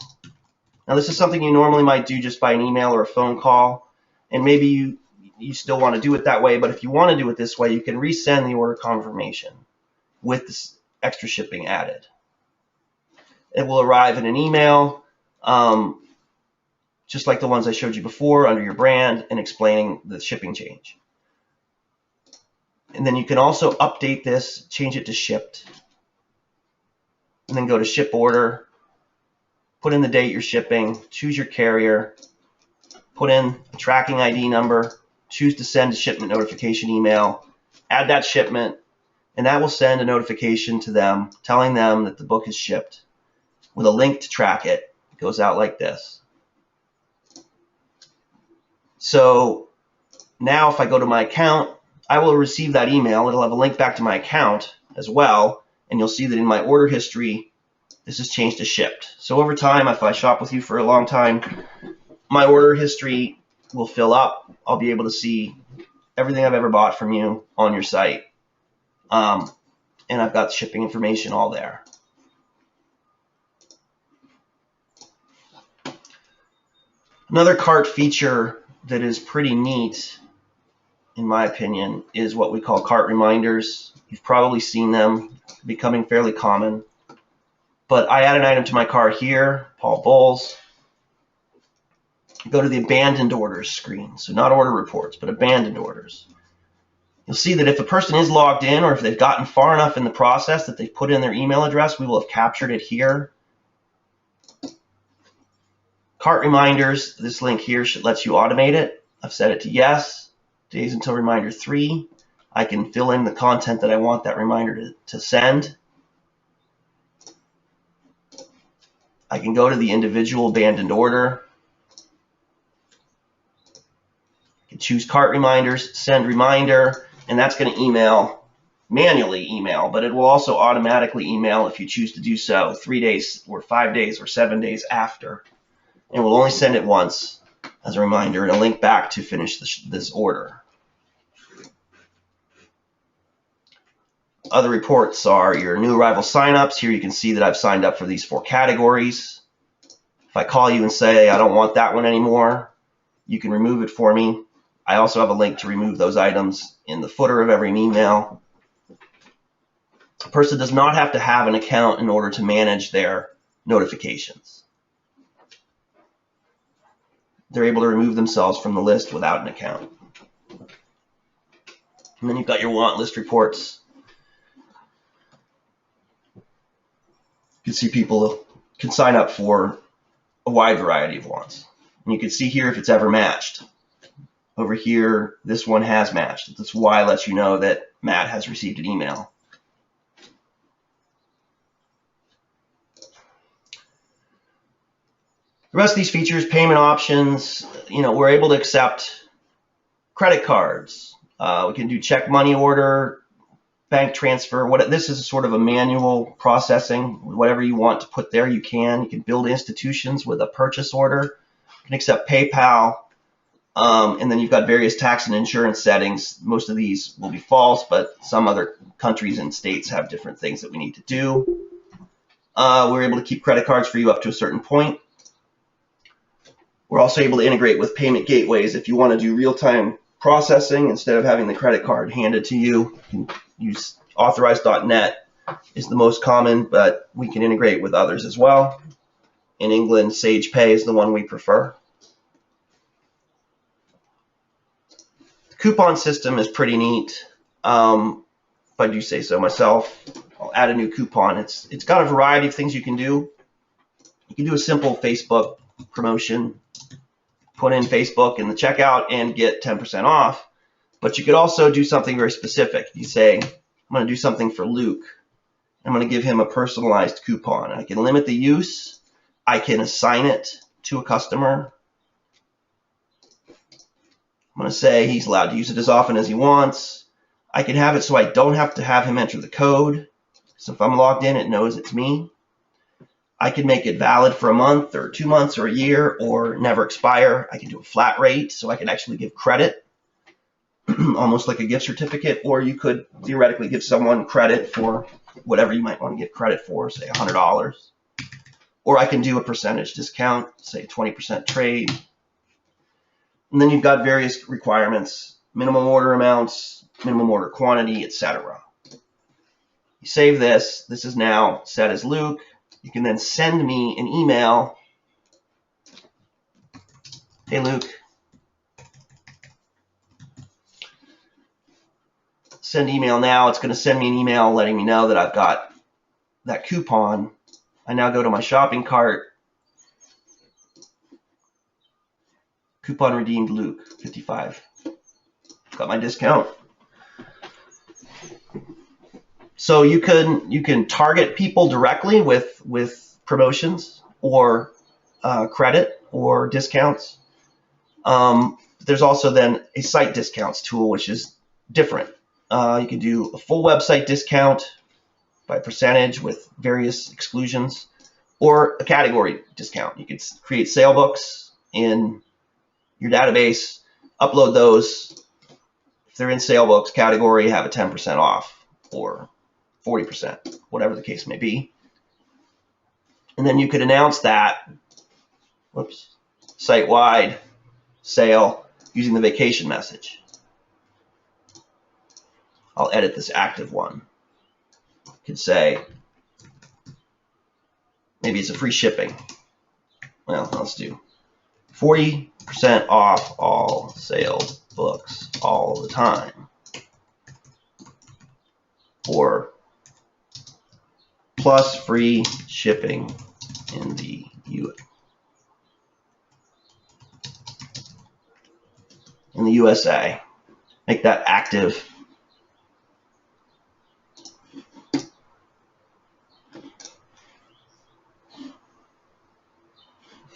Now this is something you normally might do just by an email or a phone call, and maybe you still want to do it that way, but if you want to do it this way, you can resend the order confirmation with this extra shipping added. It will arrive in an email, just like the ones I showed you before under your brand and explaining the shipping change. And then you can also update this, change it to shipped, and then go to ship order, put in the date you're shipping, choose your carrier, put in a tracking ID number, choose to send a shipment notification email, add that shipment, and that will send a notification to them telling them that the book is shipped with a link to track it. It goes out like this. So now if I go to my account, I will receive that email. It'll have a link back to my account as well, and you'll see that in my order history, this is changed to shipped. So over time, if I shop with you for a long time, my order history will fill up. I'll be able to see everything I've ever bought from you on your site. And I've got shipping information all there. Another cart feature that is pretty neat, in my opinion, is what we call cart reminders. You've probably seen them becoming fairly common. But I add an item to my cart here, Paul Bowles. Go to the abandoned orders screen. So not order reports, but abandoned orders. You'll see that if a person is logged in or if they've gotten far enough in the process that they've put in their email address, we will have captured it here. Cart reminders, this link here lets you automate it. I've set it to yes. Days until reminder 3. I can fill in the content that I want that reminder to send. I can go to the individual abandoned order. I can choose cart reminders, send reminder, and that's going to manually email, but it will also automatically email if you choose to do so 3 days or 5 days or 7 days after. And we'll only send it once as a reminder and a link back to finish this order. Other reports are your new arrival signups. Here you can see that I've signed up for these 4 categories. If I call you and say I don't want that one anymore, you can remove it for me. I also have a link to remove those items in the footer of every email. A person does not have to have an account in order to manage their notifications. They're able to remove themselves from the list without an account. And then you've got your want list reports. You can see people can sign up for a wide variety of ones. And you can see here if it's ever matched. Over here, this one has matched. This Y lets you know that Matt has received an email. The rest of these features, payment options, we're able to accept credit cards. We can do check money order, bank transfer. This is sort of a manual processing. Whatever you want to put there, you can. You can build institutions with a purchase order. You can accept PayPal. And then you've got various tax and insurance settings. Most of these will be false, but some other countries and states have different things that we need to do. We're able to keep credit cards for you up to a certain point. We're also able to integrate with payment gateways. If you want to do real-time processing, instead of having the credit card handed to you, you can use authorize.net is the most common, but we can integrate with others as well. In England, Sage Pay is the one we prefer. The coupon system is pretty neat. If I do say so myself, I'll add a new coupon. It's got a variety of things you can do. You can do a simple Facebook promotion, put in Facebook in the checkout and get 10% off. But you could also do something very specific. You say, I'm going to do something for Luke. I'm going to give him a personalized coupon. I can limit the use. I can assign it to a customer. I'm going to say he's allowed to use it as often as he wants. I can have it so I don't have to have him enter the code. So if I'm logged in, it knows it's me. I can make it valid for a month or 2 months or a year or never expire. I can do a flat rate, so I can actually give credit, almost like a gift certificate, or you could theoretically give someone credit for whatever you might want to give credit for, say $100. Or I can do a percentage discount, say 20% trade. And then you've got various requirements, minimum order amounts, minimum order quantity, etc. You save this. This is now set as Luke. You can then send me an email. Hey, Luke. Send email now. It's going to send me an email letting me know that I've got that coupon. I now go to my shopping cart. Coupon redeemed Luke, 55. Got my discount. So you can target people directly with promotions or credit or discounts. There's also then a site discounts tool, which is different. You can do a full website discount by percentage with various exclusions, or a category discount. You could create sale books in your database, upload those. If they're in sale books category, have a 10% off or 40%, whatever the case may be. And then you could announce that, site-wide sale using the vacation message. I'll edit this active one. You could say, maybe it's a free shipping. Well, let's do 40% off all sale books all the time. Or plus free shipping in the USA. Make that active.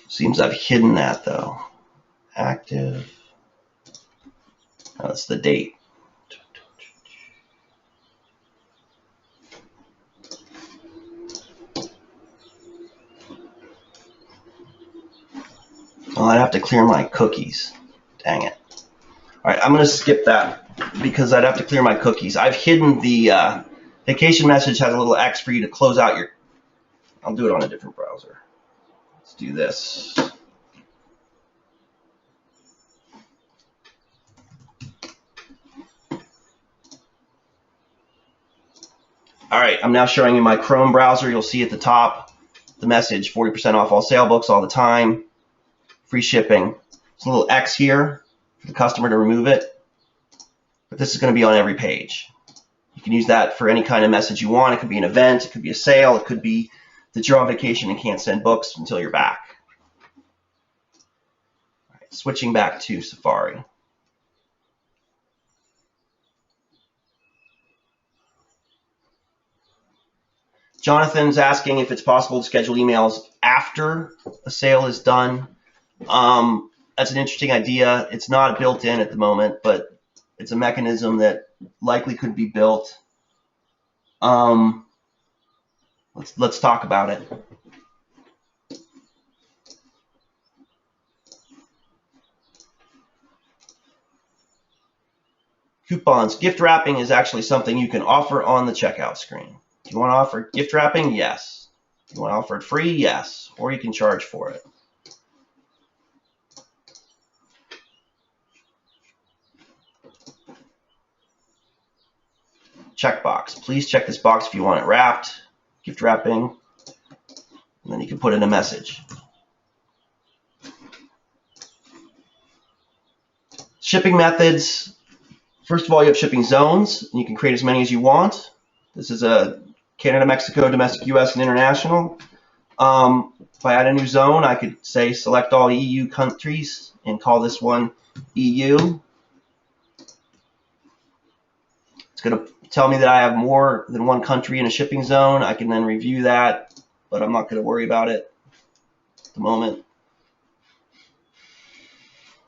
Seems I've hidden that though. Active. Oh, that's the date. Oh, I'd have to clear my cookies. Dang it. All right, I'm going to skip that because I'd have to clear my cookies. I've hidden the vacation message has a little X for you to close out your... I'll do it on a different browser. Let's do this. All right, I'm now showing you my Chrome browser. You'll see at the top the message, 40% off all sale books all the time, free shipping. There's a little X here for the customer to remove it, but this is going to be on every page. You can use that for any kind of message you want. It could be an event, it could be a sale, it could be that you're on vacation and can't send books until you're back. switching back to Safari. Jonathan's asking if it's possible to schedule emails after a sale is done. That's an interesting idea. It's not built in at the moment, but it's a mechanism that likely could be built. Let's talk about it. Coupons. Gift wrapping is actually something you can offer on the checkout screen. Do you want to offer gift wrapping? Yes. Do you want to offer it free? Yes. Or you can charge for it. Checkbox. Please check this box if you want it wrapped. Gift wrapping. And then you can put in a message. Shipping methods. First of all, you have shipping zones, and you can create as many as you want. This is a Canada, Mexico, domestic, US, and international. If I add a new zone, I could say select all EU countries and call this one EU. It's going to tell me that I have more than one country in a shipping zone. I can then review that, but I'm not going to worry about it at the moment.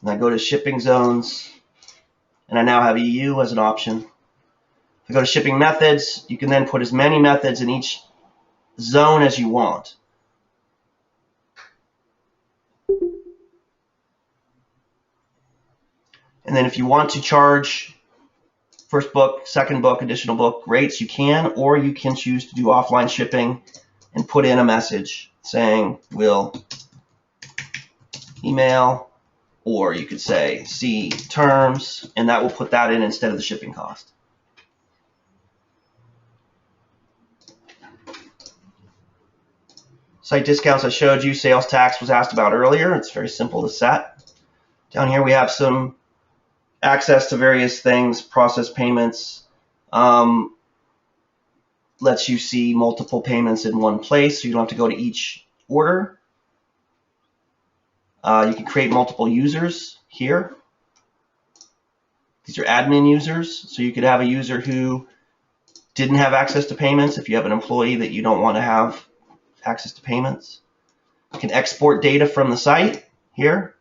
And I go to shipping zones, and I now have EU as an option. If I go to shipping methods, you can then put as many methods in each zone as you want. And then if you want to charge first book, second book, additional book rates, you can, or you can choose to do offline shipping and put in a message saying we'll email, or you could say see terms, and that will put that in instead of the shipping cost. Site discounts I showed you, sales tax was asked about earlier. It's very simple to set. Down here we have some access to various things, process payments, lets you see multiple payments in one place, so you don't have to go to each order. You can create multiple users here. These are admin users, so you could have a user who didn't have access to payments if you have an employee that you don't want to have access to payments. You can export data from the site here.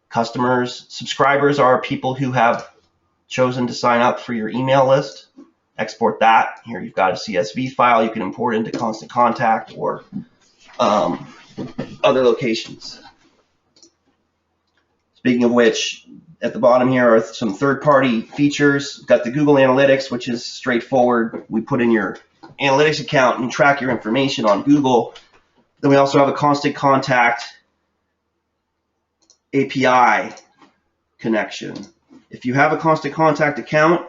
Customers, subscribers are people who have chosen to sign up for your email list. Export that. Here you've got a CSV file you can import into Constant Contact or other locations. Speaking of which, at the bottom here are some third-party features. We've got the Google Analytics, which is straightforward. We put in your analytics account and track your information on Google. Then we also have a Constant Contact API connection. If you have a Constant Contact account,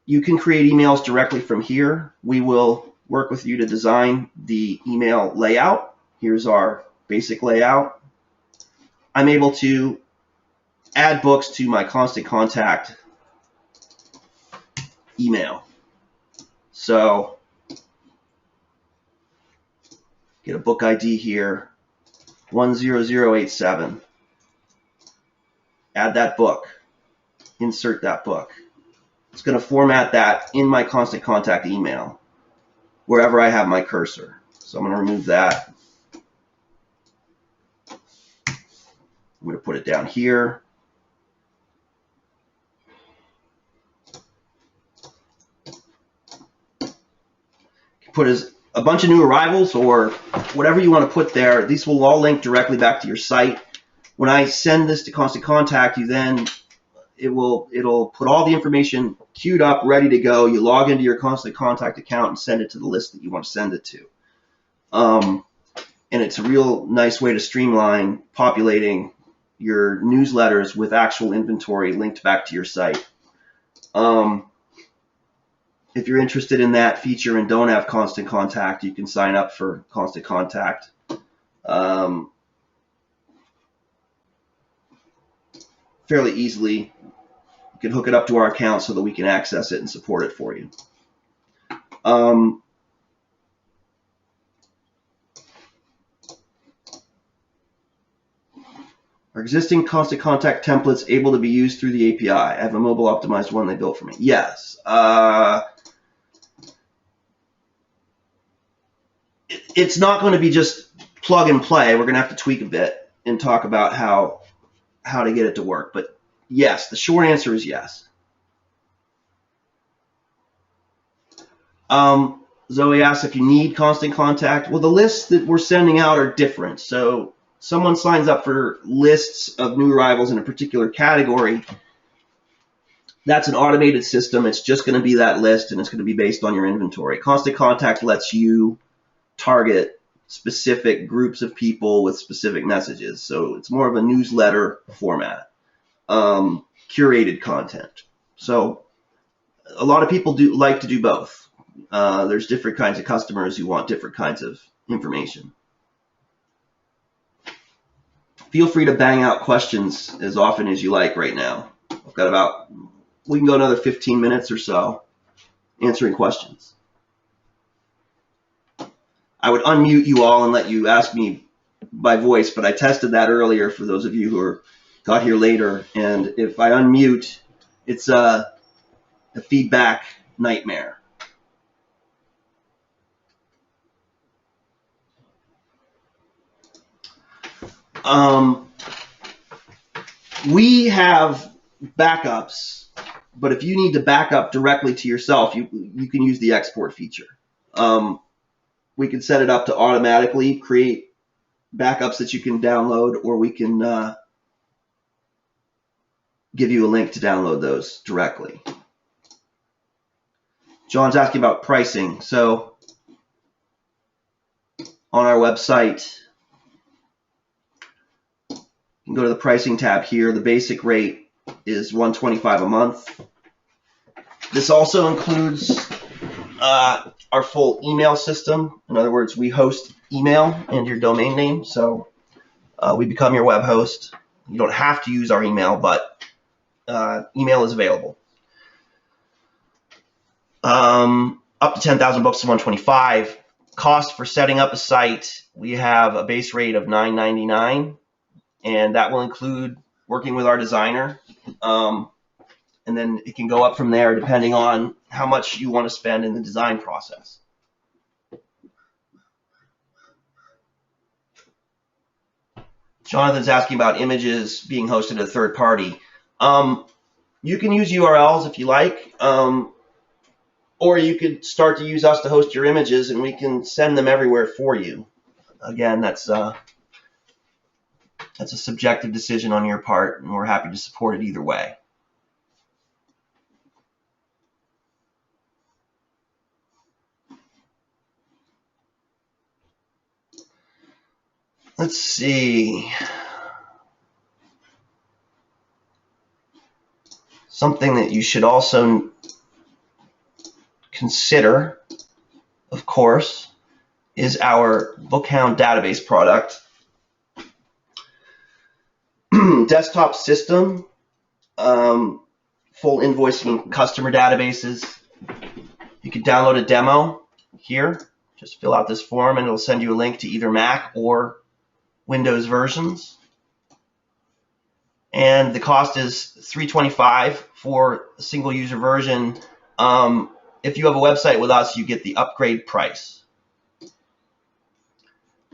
you can create emails directly from here. We will work with you to design the email layout. Here's our basic layout. I'm able to add books to my Constant Contact email. So get a book ID here, 10087. Add that book, insert that book. It's going to format that in my Constant Contact email wherever I have my cursor. So I'm going to remove that. I'm going to put it down here. Put as a bunch of new arrivals or whatever you want to put there. These will all link directly back to your site. When I send this to Constant Contact, it'll put all the information queued up, ready to go. You log into your Constant Contact account and send it to the list that you want to send it to. And it's a real nice way to streamline populating your newsletters with actual inventory linked back to your site. If you're interested in that feature and don't have Constant Contact, you can sign up for Constant Contact. Fairly easily. You can hook it up to our account so that we can access it and support it for you. Are existing constant contact templates able to be used through the API? I have a mobile optimized one they built for me. Yes. It's not going to be just plug and play. We're going to have to tweak a bit and talk about how to get it to work. But yes, the short answer is yes. Zoe asks if you need constant contact. Well, the lists that we're sending out are different. So someone signs up for lists of new arrivals in a particular category. That's an automated system. It's just going to be that list, and it's going to be based on your inventory. Constant contact lets you target specific groups of people with specific messages. So it's more of a newsletter format, curated content. So a lot of people like to do both. There's different kinds of customers who want different kinds of information. Feel free to bang out questions as often as you like right now. I've got we can go another 15 minutes or so answering questions. I would unmute you all and let you ask me by voice, but I tested that earlier for those of you who got here later, and if I unmute, it's a feedback nightmare. We have backups, but if you need to back up directly to yourself, you can use the export feature. We can set it up to automatically create backups that you can download, or we can give you a link to download those directly. John's asking about pricing. So on our website, you can go to the pricing tab here. The basic rate is $125 a month. This also includes our full email system. In other words, we host email and your domain name. So we become your web host. You don't have to use our email, but email is available. Up to 10,000 books to $125. Cost for setting up a site, we have a base rate of $9.99. And that will include working with our designer. And then it can go up from there depending on how much you want to spend in the design process. Jonathan's asking about images being hosted at a third party. You can use URLs if you like, or you could start to use us to host your images, and we can send them everywhere for you. Again, that's a subjective decision on your part, and we're happy to support it either way. Let's see. Something that you should also consider, of course, is our Bookhound database product. Desktop system, full invoicing customer databases. You can download a demo here. Just fill out this form and it'll send you a link to either Mac or Windows versions. And the cost is $325 for a single user version. If you have a website with us, you get the upgrade price.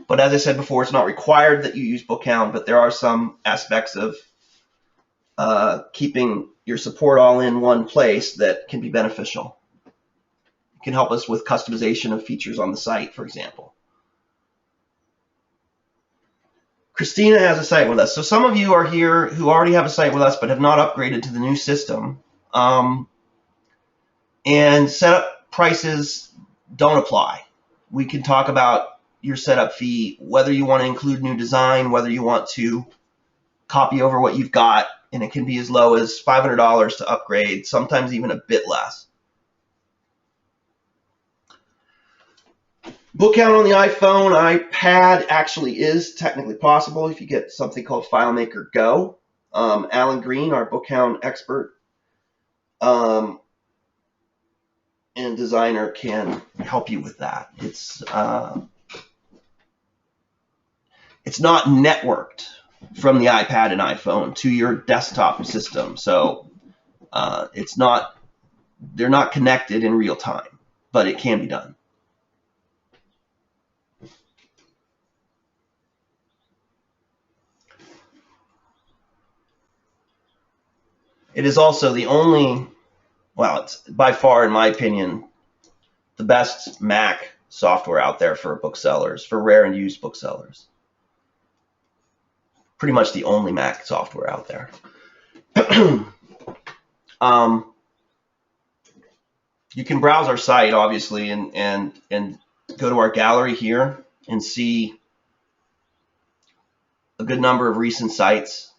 But as I said before, it's not required that you use Bookhound, but there are some aspects of keeping your support all in one place that can be beneficial. It can help us with customization of features on the site, for example. Christina has a site with us. So some of you are here who already have a site with us but have not upgraded to the new system. And setup prices don't apply. We can talk about your setup fee, whether you want to include new design, whether you want to copy over what you've got, and it can be as low as $500 to upgrade, sometimes even a bit less. Bookhound on the iPhone, iPad actually is technically possible if you get something called FileMaker Go. Alan Green, our Bookhound expert and designer, can help you with that. It's not networked from the iPad and iPhone to your desktop system. So they're not connected in real time, but it can be done. It is also the only, well, it's by far, in my opinion, the best Mac software out there for booksellers, for rare and used booksellers. Pretty much the only Mac software out there. You can browse our site, obviously, and go to our gallery here and see a good number of recent sites.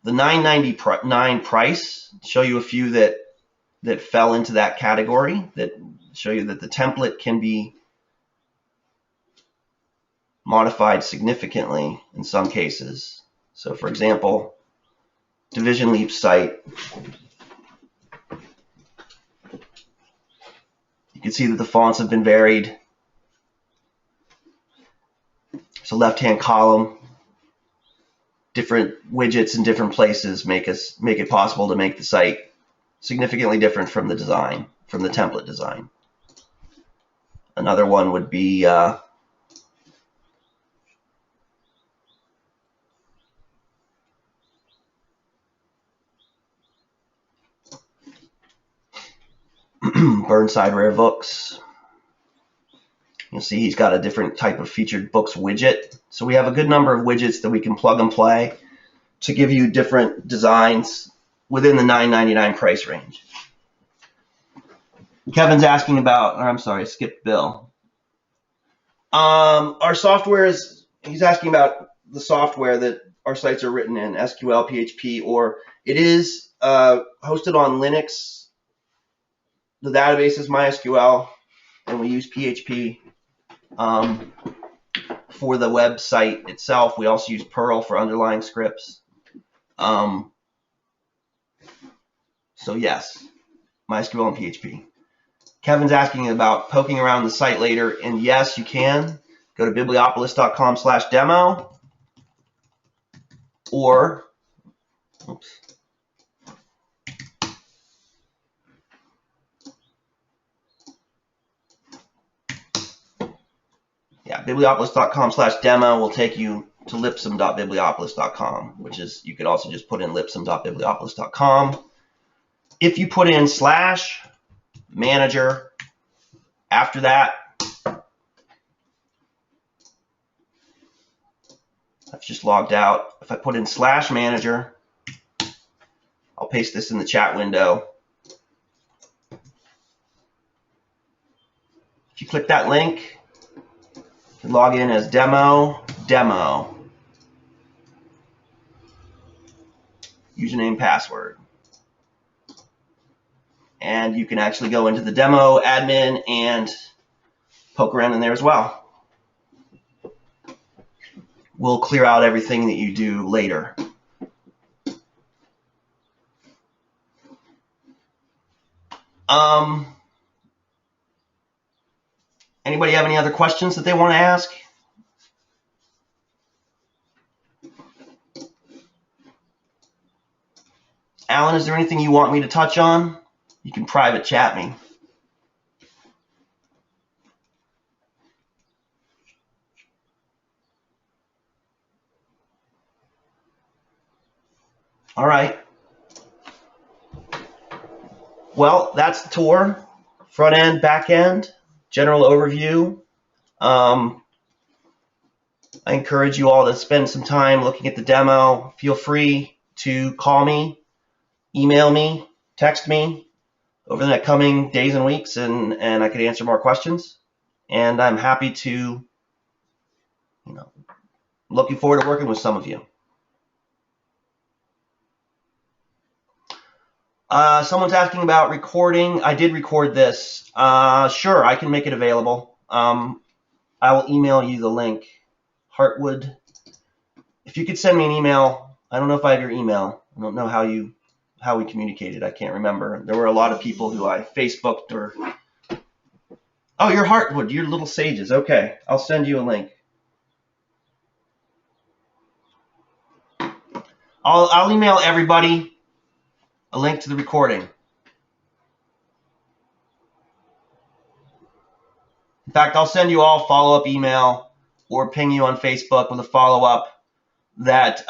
The $9.99 price, show you a few that fell into that category, that show you that the template can be modified significantly in some cases. So, for example, Division Leap site, you can see that the fonts have been varied. So left-hand column, different widgets in different places make it possible to make the site significantly different from the design, from the template design. Another one would be Burnside Rare Books. You'll see he's got a different type of featured books widget. So we have a good number of widgets that we can plug and play to give you different designs within the $9.99 price range. Kevin's asking about, or I'm sorry, I skipped Bill. Our software is, he's asking about the software that our sites are written in, SQL, PHP, or it is hosted on Linux. The database is MySQL, and we use PHP for the website itself. We also use Perl for underlying scripts. So yes, MySQL and PHP. Kevin's asking about poking around the site later, and yes, you can. Go to bibliopolis.com/demo, or, oops. Yeah, bibliopolis.com/demo will take you to lipsum.bibliopolis.com, which is, you could also just put in lipsum.bibliopolis.com. If you put in /manager after that, I've just logged out. If I put in /manager, I'll paste this in the chat window. If you click that link, you can log in as demo, username, password. And you can actually go into the demo admin and poke around in there as well. We'll clear out everything that you do later. Anybody have any other questions that they want to ask? Alan, is there anything you want me to touch on? You can private chat me. All right. Well, that's the tour. Front end, back end, general overview. I encourage you all to spend some time looking at the demo. Feel free to call me, email me, text me over the coming days and weeks, and I could answer more questions. And I'm happy to, looking forward to working with some of you. Someone's asking about recording. I did record this. Sure, I can make it available. I will email you the link. Hartwood, if you could send me an email. I don't know if I have your email. I don't know how we communicated. I can't remember. There were a lot of people who I Facebooked or... Oh, you're Hartwood. You're Little Sages. Okay, I'll send you a link. I'll email everybody a link to the recording. In fact, I'll send you all a follow-up email or ping you on Facebook with a follow-up that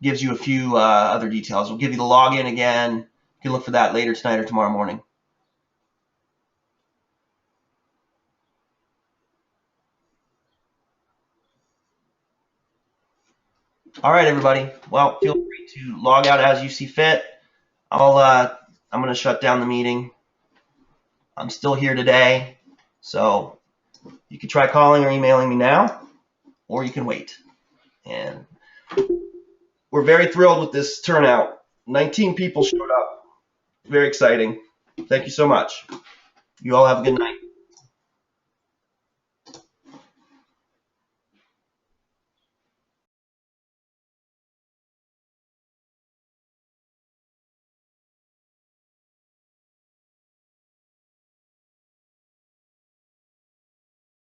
gives you a few other details. We'll give you the login again. You can look for that later tonight or tomorrow morning. All right, everybody. Well, feel free to log out as you see fit. I'm going to shut down the meeting. I'm still here today, so you can try calling or emailing me now, or you can wait. And we're very thrilled with this turnout. 19 people showed up. Very exciting. Thank you so much. You all have a good night.